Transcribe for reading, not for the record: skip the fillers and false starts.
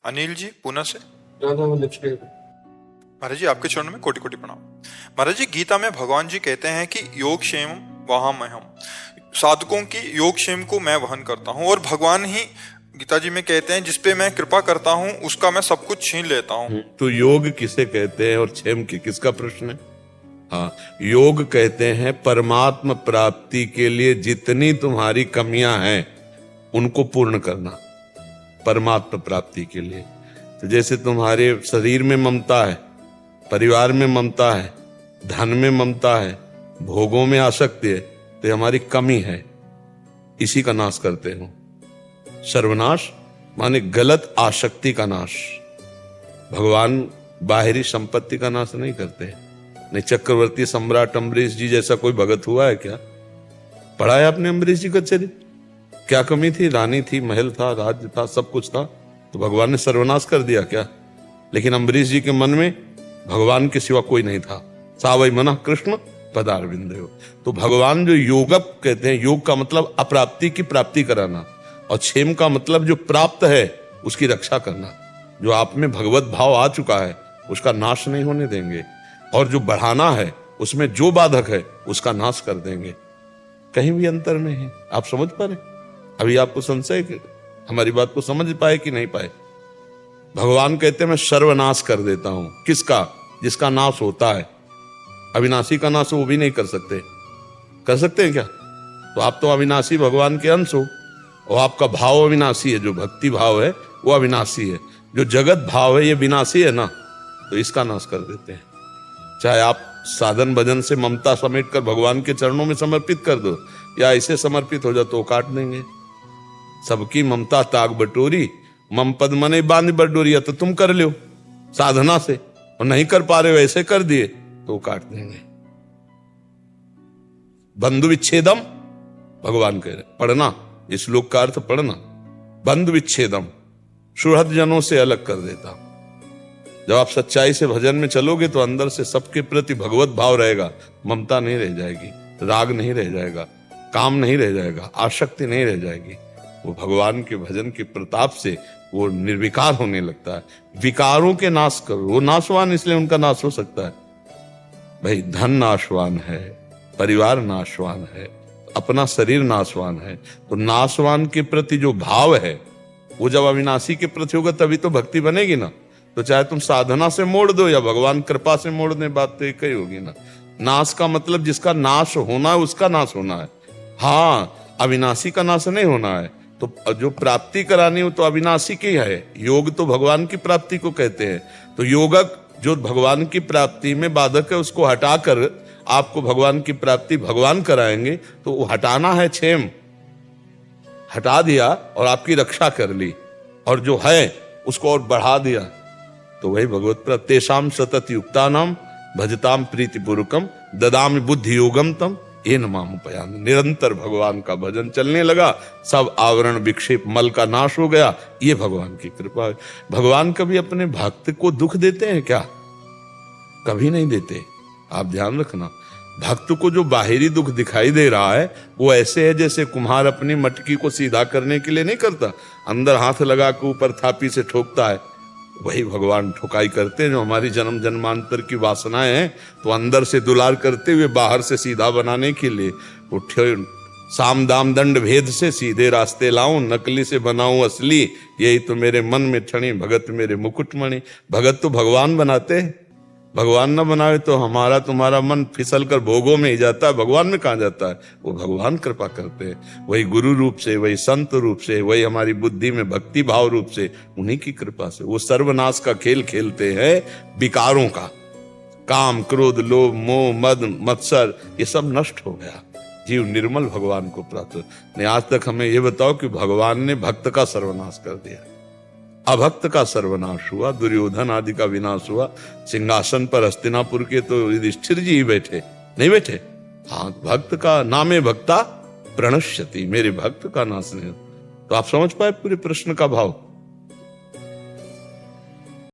अनिल जी पुणे से। महाराज जी आपके चरणों में कोटि कोटि प्रणाम। महाराज जी, गीता में भगवान जी कहते हैं कि योग क्षेम वहामहम, साधकों की योग क्षेम को मैं वहन करता हूँ, और भगवान ही गीता जी में कहते हैं जिसपे मैं कृपा करता हूँ उसका मैं सब कुछ छीन लेता हूँ। तो योग किसे कहते हैं और क्षेम की किसका प्रश्न है? हाँ, योग कहते हैं परमात्म प्राप्ति के लिए जितनी तुम्हारी कमियां हैं उनको पूर्ण करना, परमात्म प्राप्ति के लिए। तो जैसे तुम्हारे शरीर में ममता है, परिवार में ममता है, धन में ममता है, भोगों में आसक्ति है, तो हमारी कमी है, इसी का नाश करते हो। सर्वनाश माने गलत आसक्ति का नाश। भगवान बाहरी संपत्ति का नाश नहीं करते। नहीं, चक्रवर्ती सम्राट अम्बरीश जी जैसा कोई भगत हुआ है क्या? पढ़ा है आपने अम्बरीश जी का चरित्र? क्या कमी थी? रानी थी, महल था, राज्य था, सब कुछ था, तो भगवान ने सर्वनाश कर दिया क्या? लेकिन अम्बरीश जी के मन में भगवान के सिवा कोई नहीं था। सावई मना कृष्ण पदारविंदयो। तो भगवान जो योगप कहते हैं, योग का मतलब अप्राप्ति की प्राप्ति कराना, और क्षेम का मतलब जो प्राप्त है उसकी रक्षा करना। जो आप में भगवत भाव आ चुका है उसका नाश नहीं होने देंगे, और जो बढ़ाना है उसमें जो बाधक है उसका नाश कर देंगे। कहीं भी अंतर नहीं है। आप समझ पा रहे? अभी आपको संशय कि हमारी बात को समझ पाए कि नहीं पाए? भगवान कहते हैं मैं सर्वनाश कर देता हूं। किसका? जिसका नाश होता है। अविनाशी का नाश वो भी नहीं कर सकते। कर सकते हैं क्या? तो आप तो अविनाशी भगवान के अंश हो, और आपका भाव अविनाशी है। जो भक्ति भाव है वो अविनाशी है, जो जगत भाव है ये विनाशी है ना, तो इसका नाश कर देते हैं। चाहे आप साधन भजन से ममता समेट कर भगवान के चरणों में समर्पित कर दो, या ऐसे समर्पित हो जाओ तो काट देंगे। सबकी ममता ताग बटोरी, मम पद मने बांध बटोरिया, तो तुम कर लो साधना से, और नहीं कर पा रहे हो ऐसे कर दिए तो काट देंगे। बंधु विच्छेदम भगवान कह रहे, पढ़ना इस श्लोक का अर्थ पढ़ना। बंधु विच्छेदम, सुहृद जनों से अलग कर देता। जब आप सच्चाई से भजन में चलोगे तो अंदर से सबके प्रति भगवत भाव रहेगा, ममता नहीं रह जाएगी, राग नहीं रह जाएगा, काम नहीं रह जाएगा, आसक्ति नहीं रह जाएगी। वो भगवान के भजन के प्रताप से वो निर्विकार होने लगता है। विकारों के नाश करो। वो नाशवान इसलिए उनका नाश हो सकता है। भाई धन नाशवान है, परिवार नाशवान है, अपना शरीर नाशवान है, तो नाशवान के प्रति जो भाव है वो जब अविनाशी के प्रति होगा तभी तो भक्ति बनेगी ना। तो चाहे तुम साधना से मोड़ दो या भगवान कृपा से मोड़ दे, बात तो एक ही होगी ना। नाश का मतलब जिसका नाश होना है उसका नाश होना है। हाँ, अविनाशी का नाश नहीं होना है। तो जो प्राप्ति करानी हो तो अविनाशी की है। योग तो भगवान की प्राप्ति को कहते हैं। तो योगक जो भगवान की प्राप्ति में बाधक है उसको हटाकर आपको भगवान की प्राप्ति भगवान कराएंगे, तो वो हटाना है क्षेम। हटा दिया और आपकी रक्षा कर ली, और जो है उसको और बढ़ा दिया, तो वही भगवत प्राप्ति। तेषाम सतत युक्तानाम भजताम प्रीतिपूर्वकम ददामि बुद्धि योगम तम ये नमामुपयाम। निरंतर भगवान का भजन चलने लगा, सब आवरण विक्षेप मल का नाश हो गया। ये भगवान की कृपा है। भगवान कभी अपने भक्त को दुख देते हैं क्या? कभी नहीं देते। आप ध्यान रखना, भक्त को जो बाहरी दुख दिखाई दे रहा है वो ऐसे है जैसे कुम्हार अपनी मटकी को सीधा करने के लिए नहीं करता, अंदर हाथ लगा के ऊपर थापी से ठोकता है। वही भगवान ठोकाई करते हैं। जो हमारी जन्म जन्मांतर की वासनाएं हैं तो अंदर से दुलार करते हुए बाहर से सीधा बनाने के लिए वो साम दाम दंड भेद से सीधे रास्ते लाऊं, नकली से बनाऊं असली, यही तो मेरे मन में ठणी भगत मेरे मुकुटमणि। भगत तो भगवान बनाते हैं। भगवान न बनावे तो हमारा तुम्हारा मन फिसल कर भोगों में ही जाता है, भगवान में कहां जाता है? वो भगवान कृपा करते हैं, वही गुरु रूप से, वही संत रूप से, वही हमारी बुद्धि में भक्ति भाव रूप से, उन्हीं की कृपा से। वो सर्वनाश का खेल खेलते हैं विकारों का। काम क्रोध लोभ मोह मद मत्सर ये सब नष्ट हो गया, जीव निर्मल भगवान को प्राप्त। नहीं, आज तक हमें ये बताओ कि भगवान ने भक्त का सर्वनाश कर दिया, अभक्त का सर्वनाश हुआ, दुर्योधन आदि का विनाश हुआ। सिंहासन पर हस्तिनापुर के तो युधिष्ठिर जी ही बैठे, नहीं बैठे? हाँ, भक्त का नामे भक्ता प्रणश्यति, मेरे भक्त का नाश नहीं। तो आप समझ पाए पूरे प्रश्न का भाव?